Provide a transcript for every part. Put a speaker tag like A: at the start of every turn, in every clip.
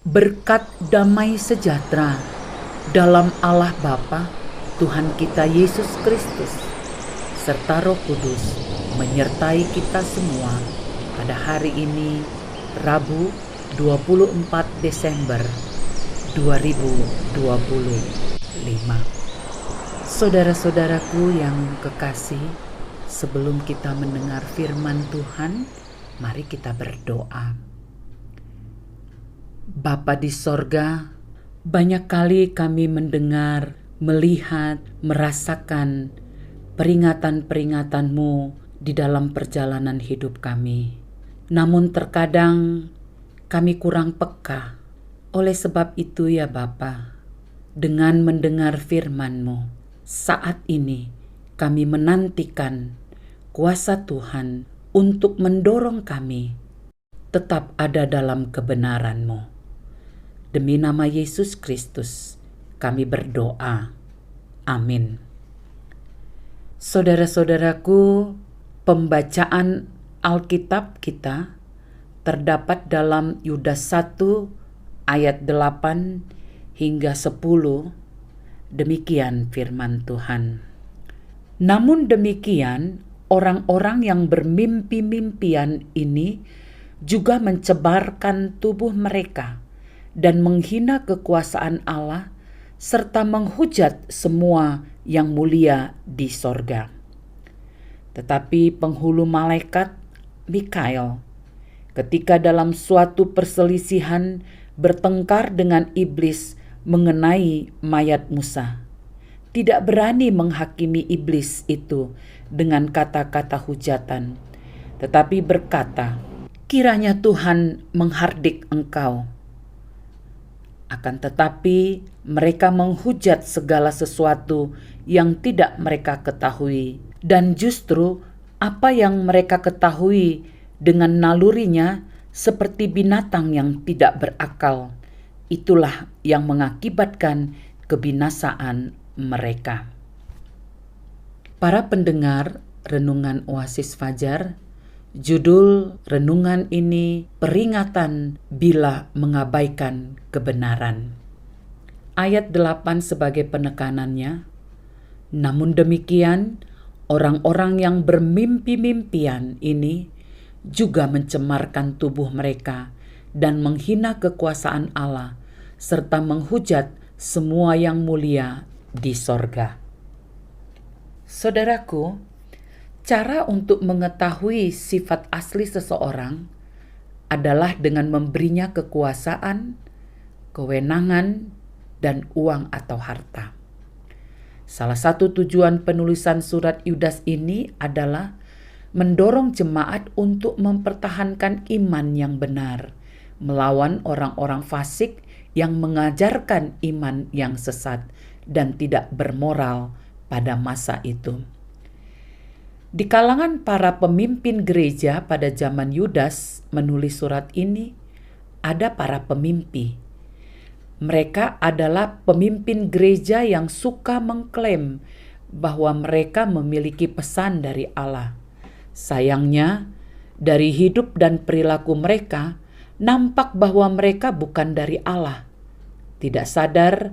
A: Berkat damai sejahtera dalam Allah Bapa, Tuhan kita Yesus Kristus, serta Roh Kudus menyertai kita semua pada hari ini, Rabu 24 Desember 2025. Saudara-saudaraku yang kekasih, sebelum kita mendengar firman Tuhan, mari kita berdoa. Bapa di sorga, banyak kali kami mendengar, melihat, merasakan peringatan-peringatan-Mu di dalam perjalanan hidup kami. Namun terkadang kami kurang peka. Oleh sebab itu ya Bapa, dengan mendengar firman-Mu, saat ini kami menantikan kuasa Tuhan untuk mendorong kami tetap ada dalam kebenaran-Mu. Demi nama Yesus Kristus, kami berdoa. Amin. Saudara-saudaraku, pembacaan Alkitab kita terdapat dalam Yudas 1 ayat 8 hingga 10. Demikian firman Tuhan. Namun demikian, orang-orang yang bermimpi-mimpian ini juga mencebarkan tubuh mereka dan menghina kekuasaan Allah, serta menghujat semua yang mulia di sorga. Tetapi penghulu malaikat Mikael, ketika dalam suatu perselisihan bertengkar dengan iblis mengenai mayat Musa, tidak berani menghakimi iblis itu dengan kata-kata hujatan, tetapi berkata, "Kiranya Tuhan menghardik engkau." Akan tetapi mereka menghujat segala sesuatu yang tidak mereka ketahui, dan justru apa yang mereka ketahui dengan nalurinya seperti binatang yang tidak berakal, itulah yang mengakibatkan kebinasaan mereka. Para pendengar Renungan Oasis Fajar, judul renungan ini peringatan bila mengabaikan kebenaran. Ayat 8 sebagai penekanannya, namun demikian orang-orang yang bermimpi-mimpian ini juga mencemarkan tubuh mereka dan menghina kekuasaan Allah serta menghujat semua yang mulia di sorga. Saudaraku, cara untuk mengetahui sifat asli seseorang adalah dengan memberinya kekuasaan, kewenangan, dan uang atau harta. Salah satu tujuan penulisan surat Yudas ini adalah mendorong jemaat untuk mempertahankan iman yang benar, melawan orang-orang fasik yang mengajarkan iman yang sesat dan tidak bermoral pada masa itu. Di kalangan para pemimpin gereja pada zaman Yudas menulis surat ini, ada para pemimpi. Mereka adalah pemimpin gereja yang suka mengklaim bahwa mereka memiliki pesan dari Allah. Sayangnya, dari hidup dan perilaku mereka, nampak bahwa mereka bukan dari Allah. Tidak sadar,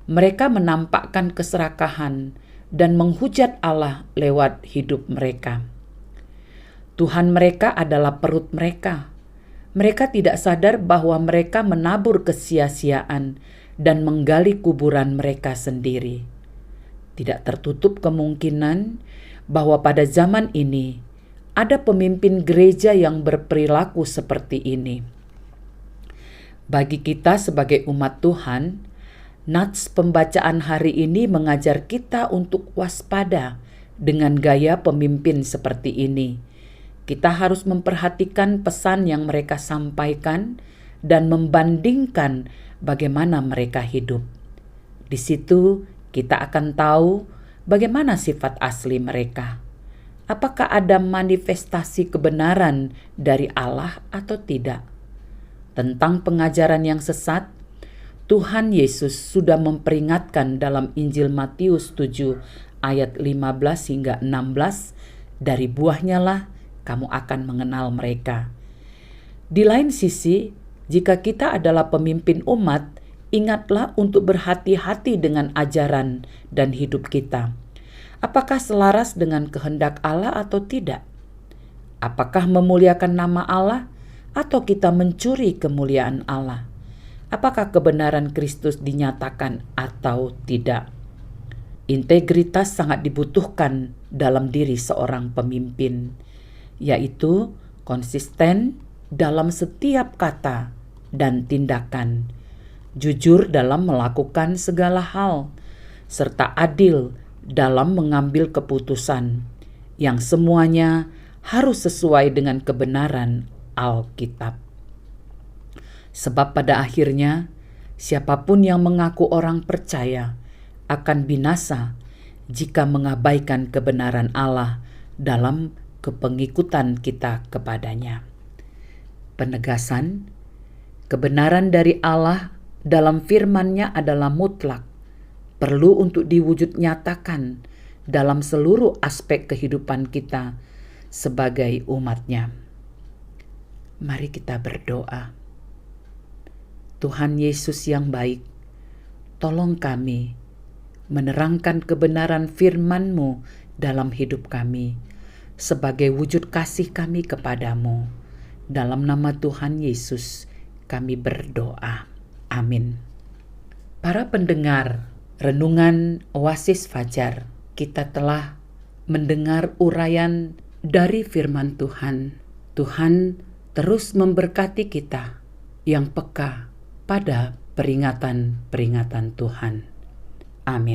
A: mereka menampakkan keserakahan dan menghujat Allah lewat hidup mereka. Tuhan mereka adalah perut mereka. Mereka tidak sadar bahwa mereka menabur kesia-siaan dan menggali kuburan mereka sendiri. Tidak tertutup kemungkinan bahwa pada zaman ini ada pemimpin gereja yang berperilaku seperti ini. Bagi kita sebagai umat Tuhan, nats pembacaan hari ini mengajar kita untuk waspada dengan gaya pemimpin seperti ini. Kita harus memperhatikan pesan yang mereka sampaikan dan membandingkan bagaimana mereka hidup. Di situ kita akan tahu bagaimana sifat asli mereka. Apakah ada manifestasi kebenaran dari Allah atau tidak? Tentang pengajaran yang sesat, Tuhan Yesus sudah memperingatkan dalam Injil Matius 7 ayat 15 hingga 16, dari buahnya lah kamu akan mengenal mereka. Di lain sisi, Jika kita adalah pemimpin umat, ingatlah untuk berhati-hati dengan ajaran dan hidup kita. Apakah selaras dengan kehendak Allah atau tidak? Apakah memuliakan nama Allah atau kita mencuri kemuliaan Allah? Apakah kebenaran Kristus dinyatakan atau tidak? Integritas sangat dibutuhkan dalam diri seorang pemimpin, yaitu konsisten dalam setiap kata dan tindakan, jujur dalam melakukan segala hal, serta adil dalam mengambil keputusan, yang semuanya harus sesuai dengan kebenaran Alkitab. Sebab pada akhirnya, siapapun yang mengaku orang percaya akan binasa jika mengabaikan kebenaran Allah dalam kepengikutan kita kepadanya. Penegasan, kebenaran dari Allah dalam firman-Nya adalah mutlak, perlu untuk diwujud nyatakan dalam seluruh aspek kehidupan kita sebagai umat-Nya. Mari kita berdoa. Tuhan Yesus yang baik, tolong kami menerangkan kebenaran firman-Mu dalam hidup kami sebagai wujud kasih kami kepadamu. Dalam nama Tuhan Yesus kami berdoa. Amin. Para pendengar Renungan Oasis Fajar, kita telah mendengar uraian dari firman Tuhan. Tuhan terus memberkati kita yang peka pada peringatan-peringatan Tuhan. Amin.